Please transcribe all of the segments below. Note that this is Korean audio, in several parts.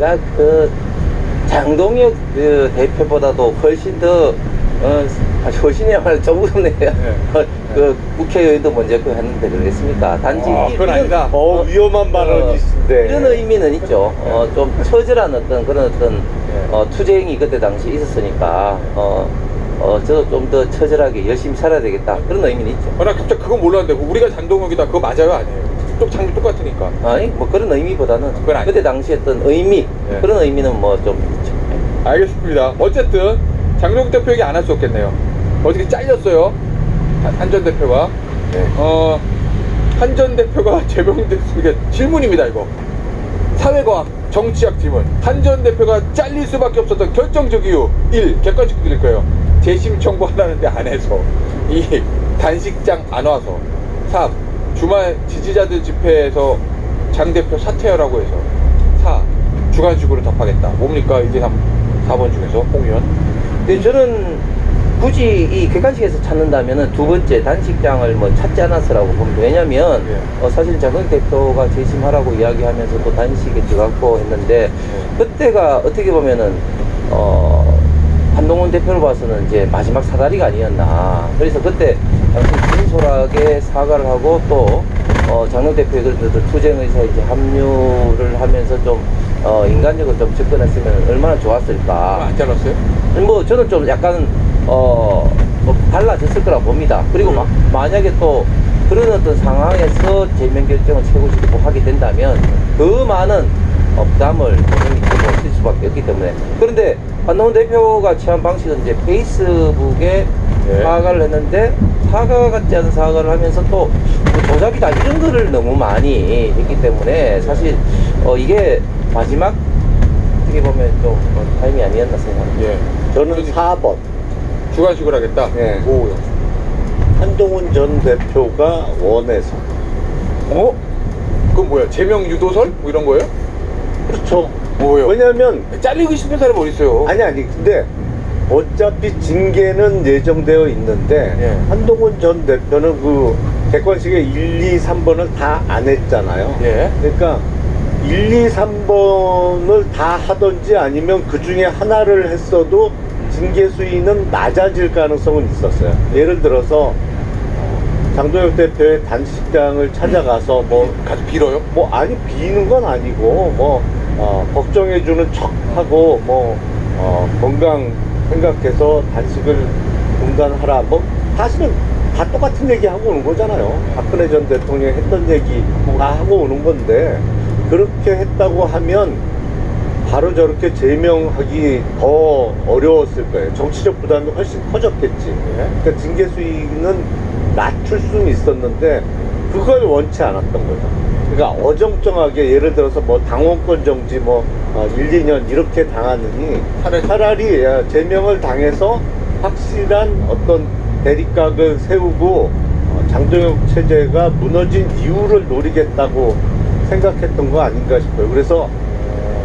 제가 그 장동혁 그 대표보다도 훨씬 더 훨씬이야말로 좀 무섭네요. 그 국회의원도 먼저 그 했는데 그러겠습니까? 단지 그건 아니다. 위험한 발언이신데. 이런 의미는 있죠. 좀 처절한 어떤 그런 어떤 투쟁이 그때 당시 있었으니까 저도 좀 더 처절하게 열심히 살아야 되겠다 그런 의미는 있죠. 나 갑자기 그건 몰랐는데 우리가 장동혁이다 그거 맞아요 아니에요? 장도 똑같으니까. 아니 뭐 그런 의미보다는 그건 아니에요. 그때 당시 했던 의미 그런 의미는 뭐 좀 있죠. 알겠습니다. 어쨌든 장동혁 대표 얘기 안 할 수 없겠네요. 어저께 잘렸어요. 한 전 대표가. 한 전 대표가 제명됐으니까 질문입니다 이거. 사회과학 정치학 질문. 한 전 대표가 잘릴 수밖에 없었던 결정적 이유 1. 객관식 드릴 거예요. 재심 청구하라는데 안 해서. 2. 단식장 안 와서. 3. 주말 지지자들 집회에서 장 대표 사퇴하라고 해서. 4. 주간식으로 답하겠다. 뭡니까? 1, 2, 3, 4번 중에서 홍 의원. 근데 저는 굳이 이 객관식에서 찾는다면은 두 번째 단식장을 뭐 찾지 않았으라고 봅니다. 왜냐면 사실 장동혁 대표가 재심하라고 이야기하면서 또 단식에 들어갔고 했는데 그때가 어떻게 보면은 한동훈 대표를 봐서는 이제 마지막 사다리가 아니었나. 그래서 그때 진솔하게 사과를 하고 또 장동혁 대표의 그런 투쟁 의사에 이제 합류를 하면서 좀 인간적으로 좀 접근했으면 얼마나 좋았을까. 안 잘랐어요? 뭐 저는 좀 약간 뭐 달라졌을 거라고 봅니다. 그리고 만약에 또 그런 어떤 상황에서 제명 결정을 최고시키고 하게 된다면 더 많은 부담을 본인이 질 수밖에 없기 때문에. 그런데 한동훈 대표가 취한 방식은 이제 페이스북에 사과를 했는데 사과 같지 않은 사과를 하면서 또 조작이다 이런 거를 너무 많이 했기 때문에 사실 이게 마지막 어떻게 보면 좀 타임이 아니었나 생각합니다. 저는 4번. 주간식으로 하겠다? 뭐요? 한동훈 전 대표가 원해서. 그건 뭐야? 제명 유도설? 뭐 이런 거예요? 그렇죠. 뭐예요? 왜냐면 잘리고 싶은 사람이 어딨어요? 아니 근데 어차피 징계는 예정되어 있는데 한동훈 전 대표는 그 객관식에 1, 2, 3번을 다 안 했잖아요. 그러니까 1, 2, 3번을 다 하든지 아니면 그 중에 하나를 했어도 징계 수위는 낮아질 가능성은 있었어요. 예를 들어서 장동혁 대표의 단식장을 찾아가서 가서 빌어요? 아니 비는 건 아니고 걱정해주는 척하고 건강 생각해서 단식을 중단하라 사실은 다 똑같은 얘기 하고 오는 거잖아요. 박근혜 전 대통령이 했던 얘기 다 하고 오는 건데 그렇게 했다고 하면 바로 저렇게 제명하기 더 어려웠을 거예요. 정치적 부담도 훨씬 커졌겠지. 그러니까 징계 수위는 낮출 수는 있었는데 그걸 원치 않았던 거죠. 그러니까 어정쩡하게 예를 들어서 당원권 정지 1, 2년 이렇게 당하느니 차라리 제명을 당해서 확실한 어떤 대립각을 세우고 장동혁 체제가 무너진 이유를 노리겠다고 생각했던 거 아닌가 싶어요. 그래서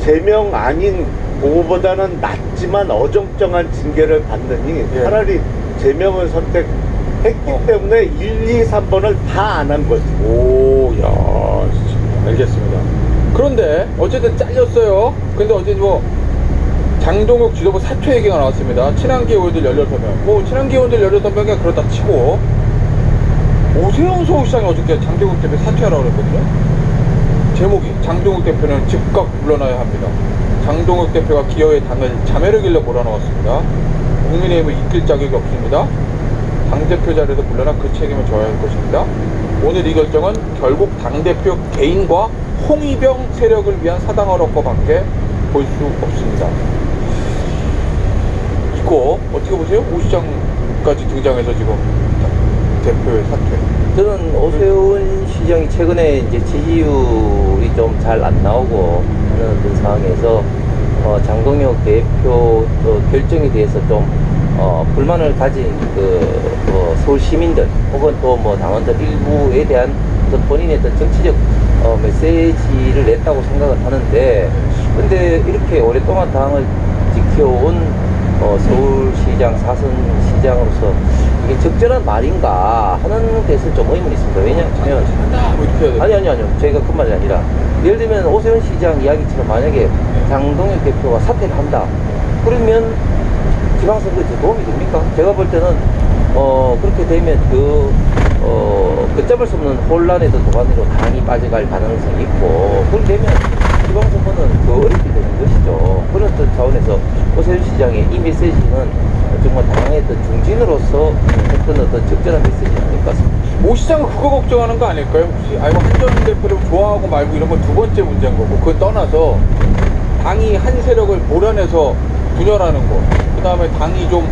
제명 아닌 그거보다는 낮지만 어정쩡한 징계를 받느니 차라리 제명을 선택했기 때문에 1, 2, 3번을 다 안 한 거지. 알겠습니다. 그런데 어쨌든 잘렸어요. 근데 어제 장동혁 지도부 사퇴 얘기가 나왔습니다. 친한계 의원들 16명. 친한계 의원들 16명이 그렇다 치고 오세훈 서울시장이 어저께 장동혁 대표 사퇴하라고 그랬거든요. 제목이 장동혁 대표는 즉각 물러나야 합니다. 장동혁 대표가 기여의 당을 자멸하길래 몰아넣었습니다. 국민의힘을 이끌 자격이 없습니다. 당대표 자리에서 물러나 그 책임을 져야 할 것입니다. 오늘 이 결정은 결국 당대표 개인과 홍위병 세력을 위한 사당어로서밖에 볼 수 없습니다. 이거 어떻게 보세요? 오 시장까지 등장해서 지금 대표의 사퇴. 저는 오세훈 시장이 최근에 이제 지지율이 좀 잘 안 나오고 하는 어떤 상황에서 장동혁 대표 결정에 대해서 좀 불만을 가진 서울 시민들 혹은 또 당원들 일부에 대한 본인의 어떤 정치적 메시지를 냈다고 생각을 하는데, 근데 이렇게 오랫동안 당을 지켜온 서울시장, 사선시장으로서 이게 적절한 말인가 하는 데서 좀 의문이 있습니다. 왜냐하면 아니요. 제가 그 말이 아니라 예를 들면 오세훈 시장 이야기처럼 만약에 장동혁 대표가 사퇴를 한다. 그러면 지방선거에 더 도움이 됩니까? 제가 볼 때는 그렇게 되면 걷잡을 수 없는 혼란에도 도가니로 당이 빠져갈 가능성이 있고, 그렇게 되면 지방선거는 더 어렵게 되는 것이죠. 그런 어떤 차원에서 오세훈 시장의 이 메시지는 정말 당의 어떤 중진으로서 어떤 적절한 메시지는 아닐 것 같습니다. 오 시장은 그거 걱정하는 거 아닐까요? 혹시 아이고 한전 대표를 좋아하고 말고 이런 건 두 번째 문제인 거고, 그걸 떠나서 당이 한 세력을 몰아내서 분열하는 거, 그 다음에 당이 좀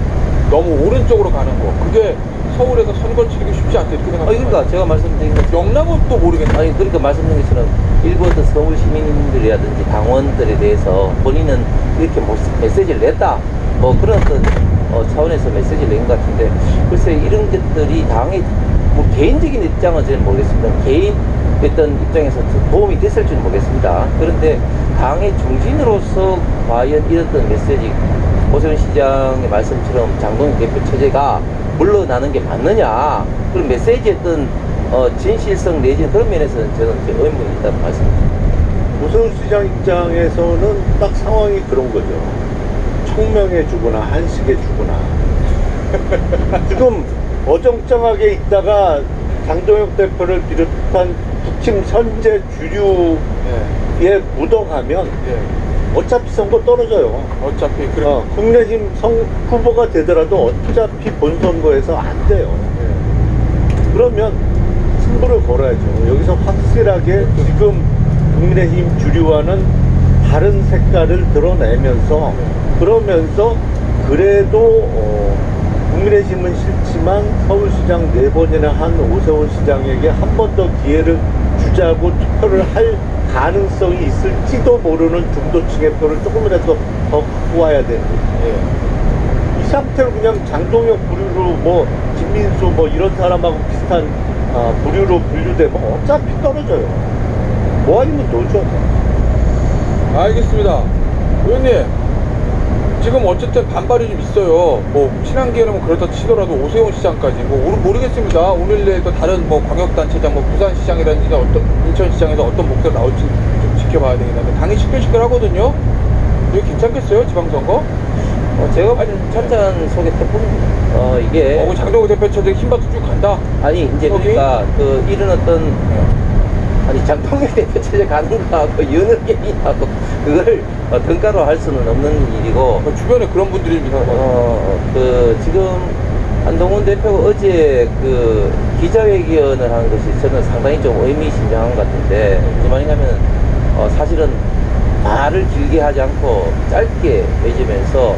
너무 오른쪽으로 가는 거, 그게 서울에서 선거 치르기 쉽지 않다 이렇게 생각합니다. 그러니까 제가 말씀드린 것처럼 영남은 또 모르겠네. 아니 그러니까 말씀드린 것처럼 일부 어떤 서울 시민들이라든지 당원들에 대해서 본인은 이렇게 메시지를 냈다, 뭐 그런 어떤 차원에서 메시지를 낸 것 같은데, 글쎄 이런 것들이 당의 뭐 개인적인 입장은 저는 모르겠습니다. 개인 어떤 입장에서 도움이 됐을지는 모르겠습니다. 그런데 당의 중진으로서 과연 이런 어떤 메시지, 오세훈 시장의 말씀처럼 장동혁 대표 체제가 물러나는 게 맞느냐, 그런 메시지의 어떤 진실성 내지는 그런 면에서는 저는 이제 의문이 있다는 말씀입니다. 오세훈 시장 입장에서는 딱 상황이 그런 거죠. 청명해 주거나 한식해 주거나. 지금 어정쩡하게 있다가 장동혁 대표를 비롯한 국힘 현재 주류에 예. 묻어가면 예. 어차피 선거 떨어져요. 어차피 그래. 국내힘 후보가 되더라도 어차피 본선거에서 안 돼요. 예. 그러면 승부를 걸어야죠. 여기서 확실하게 지금 국민의힘 주류와는 다른 색깔을 드러내면서, 그러면서 그래도 국민의힘은 싫지만 서울시장 4번이나 한 오세훈 시장에게 한 번 더 기회를 주자고 투표를 할 가능성이 있을지도 모르는 중도층의 표를 조금이라도 더 갖고 와야 되는 거죠. 예. 이 상태로 그냥 장동혁 부류로 뭐 김민수 뭐 이런 사람하고 비슷한 부류로 분류되면 어차피 떨어져요. 뭐 아니면 노죠. 알겠습니다. 의원님, 지금 어쨌든 반발이 좀 있어요. 뭐 친한계는 뭐 그렇다 치더라도 오세훈 시장까지 뭐 모르겠습니다. 오늘 내일 또 다른 뭐 광역단체장, 뭐 부산시장이라든지 인천시장에서 어떤 목소리가 나올지 좀 지켜봐야 되겠는데, 당이 시끌시끌하거든요. 이거 괜찮겠어요, 지방선거? 제가 보기엔 찬찬 속의 태풍입니다. 이게 장동혁 대표 체제 힘받고 쭉 간다. 아니 이제 거기? 그러니까 이런 어떤 아니 장동혁 대표 체제 가는 거하고 여느 게임하고 그걸 등가로 할 수는 없는 일이고, 주변에 그런 분들이 지금 한동훈 대표가 어제 기자회견을 한 것이 저는 상당히 좀 의미심장한 것 같은데, 무슨 말인가면 사실은 말을 길게 하지 않고 짧게 해주면서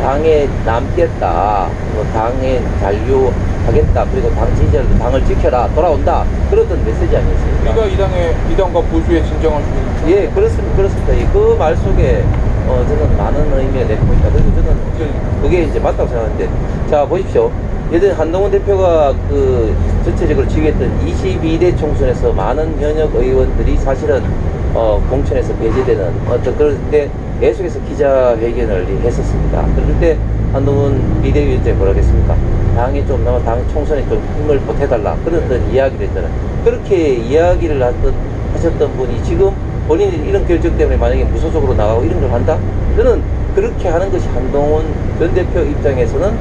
당에 남겠다, 당에 잔류하겠다, 그리고 당 지지자들도 당을 지켜라, 돌아온다, 그랬던 메시지 아니었습니까? 우리가 이 당과 보수의 진정한 주민. 예, 그렇습니다. 그 말 속에 저는 많은 의미가 내포 있다. 그리고 저는 그게 이제 맞다고 생각하는데, 자 보십시오. 예전에 한동훈 대표가 전체적으로 지휘했던 22대 총선에서 많은 현역 의원들이 사실은 공천에서 배제되는 그럴 때 계속해서 기자회견을 했었습니다. 그럴 때 한동훈 비대위원장이 뭐라 했습니까? 당에 좀 당 총선에 좀 힘을 보태달라, 그런 어떤 이야기를 했잖아요. 그렇게 이야기를 하셨던 분이 지금 본인이 이런 결정 때문에 만약에 무소속으로 나가고 이런 걸 한다? 저는 그렇게 하는 것이 한동훈 전 대표 입장에서는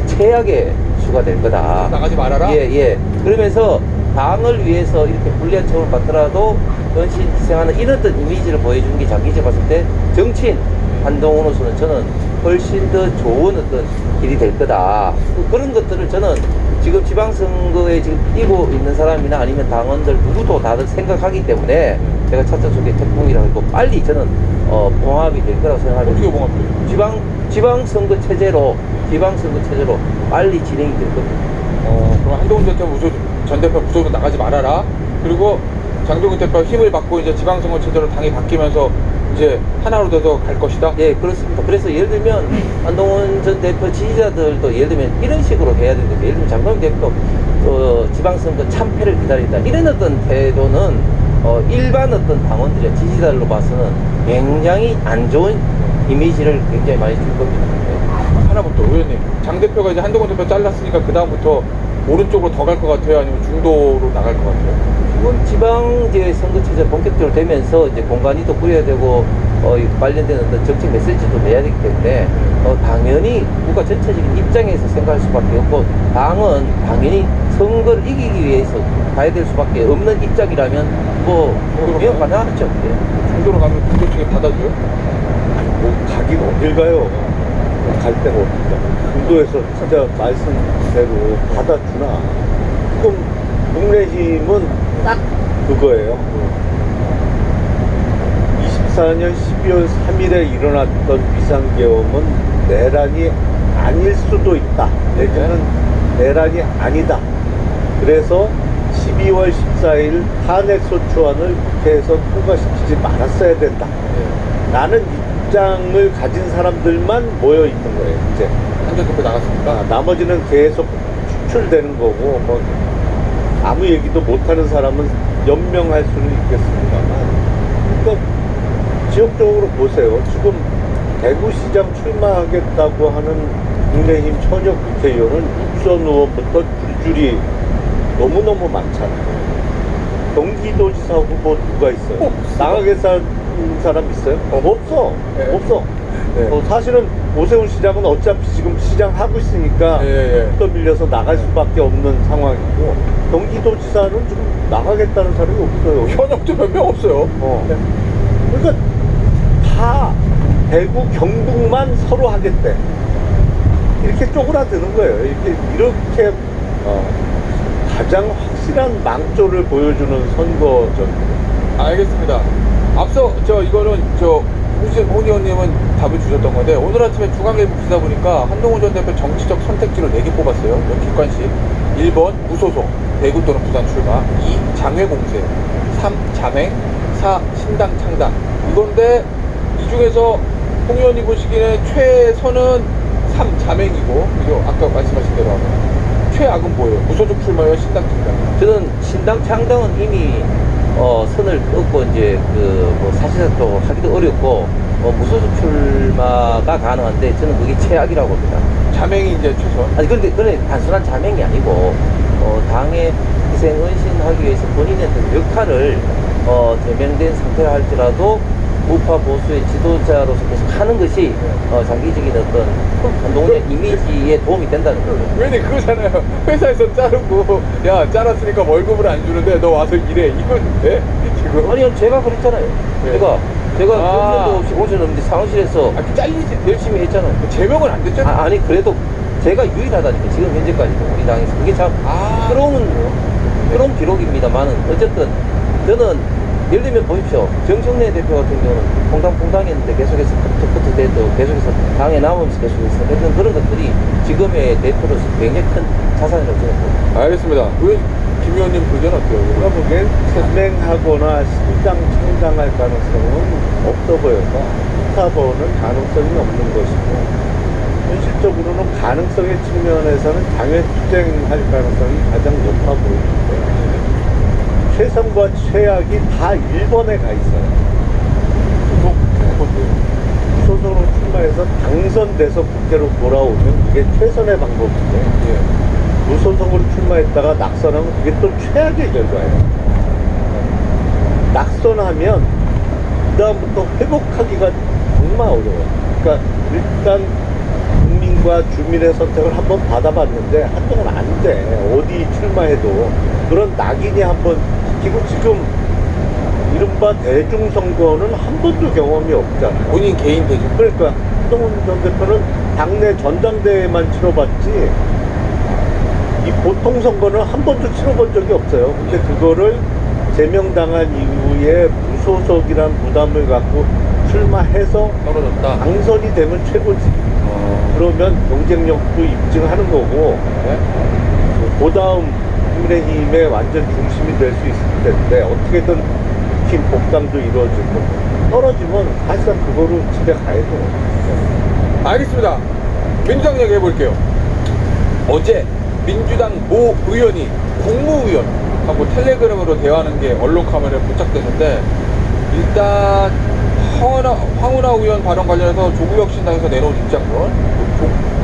최악의 수가 될 거다. 나가지 말아라. 예. 그러면서 당을 위해서 이렇게 불리한 처벌을 받더라도 전신 희생하는 이런 어떤 이미지를 보여주는 게 장기적으로 봤을 때 정치인 한동훈으로서는 저는 훨씬 더 좋은 어떤 길이 될 거다. 그런 것들을 저는 지금 지방선거에 지금 뛰고 있는 사람이나 아니면 당원들 누구도 다들 생각하기 때문에 제가 차차 속의 태풍이라고 했고, 빨리 저는 봉합이 될 거라고 생각합니다. 어떻게 봉합돼요? 지방선거 체제로 빨리 진행이 될 겁니다. 그럼 한동훈 전 대표 무소속 나가지 말아라. 그리고 장동혁 대표 힘을 받고 이제 지방선거 체제로 당이 바뀌면서 이제 하나로 돼서 갈 것이다. 예, 그렇습니다. 그래서 예를 들면 한동훈 전 대표 지지자들도 예를 들면 이런 식으로 해야 되는 거죠. 예를 들면 장동혁 대표 지방선거 참패를 기다린다, 이런 어떤 태도는 일반 어떤 당원들의 지지자들로 봐서는 굉장히 안 좋은 이미지를 굉장히 많이 줄 겁니다. 하나부터 의원님, 장 대표가 이제 한동훈 대표 잘랐으니까 그 다음부터 오른쪽으로 더 갈 것 같아요? 아니면 중도로 나갈 것 같아요? 이번 지방제 선거체제 본격적으로 되면서 이제 공간위도 꾸려야 되고 이 관련된 어떤 정책 메시지도 내야 되기 때문에 당연히 국가 전체적인 입장에서 생각할 수밖에 없고 당은 당연히 선거를 이기기 위해서 가야 될 수밖에 없는 입장이라면 미용 가능하죠. 예. 중도로 가면 중도층이 받아줘요? 뭐 가긴 어딜 가요. 갈 데가 없다. 중도에서 진짜 말씀대로 받아주나. 지금 국내힘은 딱 그거예요. 24년 12월 3일에 일어났던 비상계엄은 내란이 아닐 수도 있다. 내지는 내란이 아니다. 그래서 12월 14일 탄핵소추안을 국회에서 통과시키지 말았어야 된다. 라는 입장을 가진 사람들만 모여 있는 거예요, 이제. 한전투표 나갔습니까? 나머지는 계속 추출되는 거고, 뭐, 아무 얘기도 못하는 사람은 연명할 수는 있겠습니다만. 그러니까, 지역적으로 보세요. 지금 대구시장 출마하겠다고 하는 국내힘 현역 국회의원은 육선 의원부터 줄줄이 너무너무 많잖아요. 경기도지사 후보 누가 있어요? 나가겠다는 사람 있어요? 없어. 네. 없어. 네. 사실은 오세훈 시장은 어차피 지금 시장 하고 있으니까 예. 또 밀려서 나갈 수밖에 없는 상황이고 경기도지사는 지금 나가겠다는 사람이 없어요. 현역도 몇 명 없어요. 그러니까 다 대구 경북만 서로 하겠대. 이렇게 쪼그라드는 거예요. 이렇게 가장 확실한 망조를 보여주는 선거전. 알겠습니다. 앞서 이거는 홍 의원님은 답을 주셨던 건데 오늘 아침에 중앙일보 기사 보니까 한동훈 전 대표 정치적 선택지로 4개 뽑았어요. 몇 객관식. 1번 무소속 대구 또는 부산 출마, 2 장외 공세, 3 자맹, 4 신당 창당. 이건데 이 중에서 홍 의원님 보시기에 최선은 3 자맹이고, 그죠? 아까 말씀하신 대로 하면 최악은 뭐예요? 무소속 출마와 신당 창당. 저는 신당 창당은 이미 선을 긋고 이제 사실상 또 하기도 어렵고 무소속 출마가 가능한데 저는 그게 최악이라고 봅니다. 자맹이 이제 최선. 아니 그런데 단순한 자맹이 아니고 당의 희생 헌신하기 위해서 본인의 그 역할을 제명된 상태라 할지라도 우파 보수의 지도자로서 계속 하는 것이 장기적인 어떤 한동훈의 이미지에 도움이 된다는 거죠. 왜냐 그거잖아요. 회사에서 자르고 야 잘랐으니까 월급을 안 주는데 너 와서 일해. 이건 돼? 지금? 아니요, 제가 그랬잖아요. 네. 제가 아. 도 없이 오셨는데 사무실에서 잘리지. 열심히 했잖아요. 제명은 안 됐잖아. 아니 그래도 제가 유일하다니까 지금 현재까지도 우리 당에서 그게 참 아. 끌어온 기록입니다만은 어쨌든 저는 예를 들면 보십시오. 정청래 대표 같은 경우는 퐁당했는데 계속해서 커트 대도 계속해서 당에 남으면서 계속해서 했던 그런 것들이 지금의 대표로서 굉장히 큰 자산이라고 저는 봅니다. 알겠습니다. 김 의원님 의견 어때요? 제가 보기엔 자맹하거나 신당 창당할 가능성은 없어 보여서 스타버는 가능성이 없는 것이고 현실적으로는 가능성의 측면에서는 장외 투쟁할 가능성이 가장 높아 보이는데 최선과 최악이 다 1번에 가 있어요. 무소속으로 출마해서 당선돼서 국회로 돌아오면 그게 최선의 방법인데 예. 무소속으로 출마했다가 낙선하면 그게 또 최악의 결과예요. 낙선하면 그 다음부터 회복하기가 정말 어려워요. 그러니까 일단 국민과 주민의 선택을 한번 받아봤는데 한동안 안 돼. 어디 출마해도 그런 낙인이 한번 찍히고 지금 이른바 대중선거는 한 번도 경험이 없잖아요. 본인 개인 대중. 그러니까 한동훈 전 대표는 당내 전당대회만 치러봤지 이 보통 선거는 한 번도 치러본 적이 없어요. 근데 그거를 제명당한 이후에 무소속이란 부담을 갖고 출마해서 떨어졌다. 당선이 되면 최고지. 그러면 경쟁력도 입증하는 거고 네. 그 다음 국민의힘의 완전 중심이 될 수 있을 텐데 어떻게든 팀 복당도 이루어지고 떨어지면 사실상 그거로 집에 가야 돼요. 알겠습니다. 민주당 얘기 해볼게요. 어제 민주당 모 의원이 국무위원하고 텔레그램으로 대화하는 게 언론 카메라에 포착됐는데 일단 황운하 의원 발언 관련해서 조국혁신당에서 내놓은 입장문,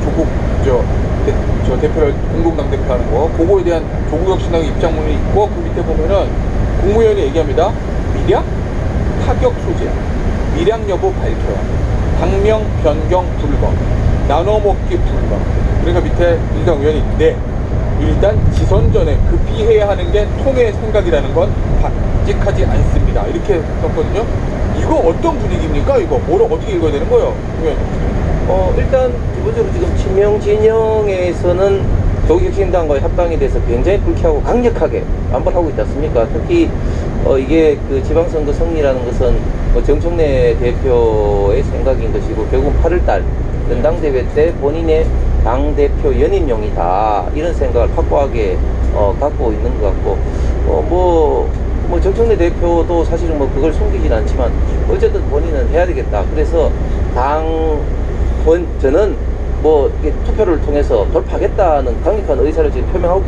조국 저 대표를 공동당 대표하는 거, 그거에 대한 조국혁신당의 입장문이 있고 그 밑에 보면은 국무위원이 얘기합니다. 미량, 타격 소재, 미량 여부 밝혀야, 당명 변경 불가, 나눠먹기 불가. 그러니까 밑에 민주당 의원이 네, 일단 지선 전에 급히해야 하는 게 통의 생각이라는 건 바칙하지 않습니다. 이렇게 썼거든요. 이거 어떤 분위기입니까? 이거 뭐를 어떻게 읽어야 되는 거예요, 의원님? 일단 기본적으로 지금 친명 진영에서는 조국혁신당과의 합당에 대해서 굉장히 불쾌하고 강력하게 반발하고 있지 않습니까? 특히 이게 그 지방선거 승리라는 것은 정청래 대표의 생각인 것이고 결국 8월달 전당대회 때 본인의 당대표 연임용이다 이런 생각을 확고하게 갖고 있는 것 같고 뭐 정청래 대표도 사실은 뭐 그걸 숨기진 않지만 어쨌든 본인은 해야 되겠다. 그래서 저는 뭐 투표를 통해서 돌파하겠다는 강력한 의사를 지금 표명하고